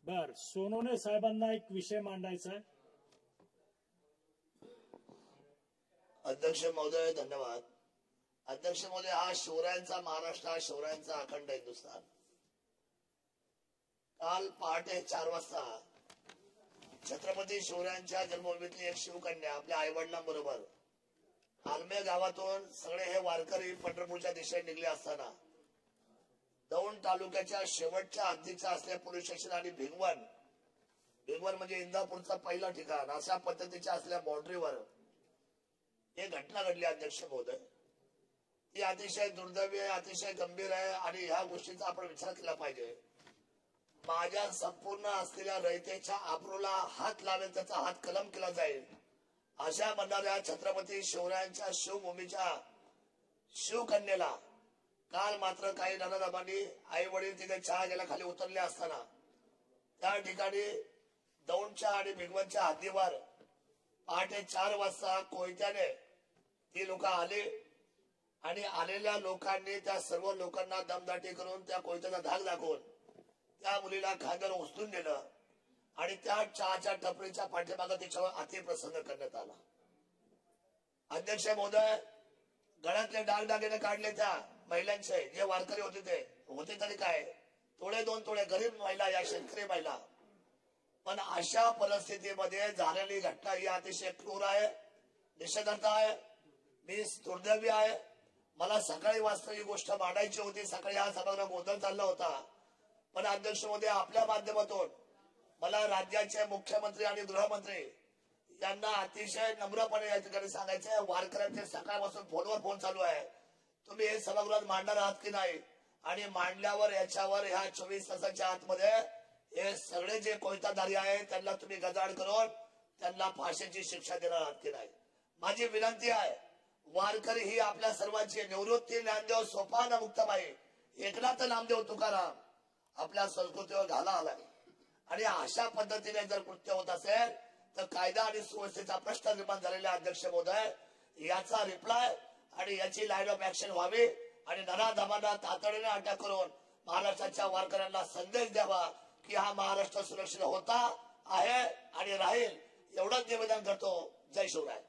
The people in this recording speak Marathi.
बर, सोनवणे साहेबांना एक विषय मांडायचा आहे. अध्यक्ष महोदय धन्यवाद. अध्यक्ष महोदय, हा शिवरायांचा महाराष्ट्र, हा शिवरायांचा अखंड हिंदुस्थान. काल पहाटे 4 वाजता छत्रपती शिवरायांच्या जन्मभूमीतली एक शिवकन्या आपल्या आईवडिलांबरोबर आलमे गावातून सगळे हे वारकरी पंढरपूरच्या दिशेने निघले असताना दौंड तालुक्याच्या शेवटच्या हद्दीचा असलेल्या पोलीस स्टेशन आणि भिगवण म्हणजे इंदापूरचं पहिलं ठिकाण अशा पद्धतीच्या असलेल्या बाउंड्रीवर एक घटना घडली. अध्यक्ष महोदय, ती अतिशय दुर्दैवी आहे, अतिशय गंभीर आहे आणि ह्या गोष्टीचा आपण विचार केला पाहिजे. माझ्या संपूर्ण असलेल्या रयतेच्या आबरूला हात लावेल त्याचा हात कलम केला जाईल अशा म्हणणाऱ्या छत्रपती शिवरायांच्या शिवभूमीच्या शिवकन्येला काल मात्र काही नराधमांनी आई वडील तिथे चहा घ्यायला खाली उतरले असताना त्या ठिकाणी दौंडच्या आणि भिगवणच्या हद्दीवर पहाटे 4 वाजता कोयत्याने ती लोक आली आणि आलेल्या लोकांनी त्या सर्व लोकांना दमदाटी करून त्या कोयत्याचा धाक दाखवून त्या मुलीला खांद्यावर उचलून दिलं आणि त्या चहाच्या टपरीच्या पाठीमागे तिच्यावर अतिप्रसंग करण्यात आला. अध्यक्ष महोदय, गळ्यातले दागदागिने काढले त्या महिलांचे, जे वारकरी होते ते होते तरी काय, थोडे 2 तोडे गरीब महिला, या शेतकरी महिला. पण अशा परिस्थितीमध्ये झालेली घटना ही अतिशय क्रूर आहे, निषेधार्थ आहे, मी दुर्दैवी आहे. मला सकाळी वाजता ही गोष्ट मांडायची होती, सकाळी हा सभागृह गोंधळ चालला होता. पण अध्यक्ष महोदय, आपल्या माध्यमातून मला राज्याचे मुख्यमंत्री आणि गृहमंत्री यांना अतिशय नम्रपणे या ठिकाणी सांगायचंय, वारकऱ्यांचे सकाळपासून फोनवर फोन चालू आहे, तुम्ही हे सभागृहात मांडणार आहात की नाही, आणि मांडल्यावर याच्यावर ह्या 24 तासाच्या आतमध्ये हे सगळे जे कोयताधारी आहेत त्यांना तुम्ही गजाड करून त्यांना फाशीची शिक्षा देणार आहात की नाही. माझी विनंती आहे, वारकरी ही आपल्या सर्वांची निवृत्ती ज्ञानदेव सोपान मुक्ताबाई एकनाथ नामदेव तुकाराम आपल्या संस्कृतीवर घाला आलाय आणि अशा पद्धतीने जर कृत्य होत असेल तर कायदा आणि सुव्यवस्थेचा प्रश्न निर्माण झालेला. अध्यक्ष महोदय, याचा रिप्लाय आणि याची लाईन ऑफ ऍक्शन व्हावी आणि नराधमांना तातडीने अटक करून महाराष्ट्राच्या वारकऱ्यांना संदेश द्यावा की हा महाराष्ट्र सुरक्षित होता आहे आणि राहील, एवढंच निवेदन करतो. जय शिवराय.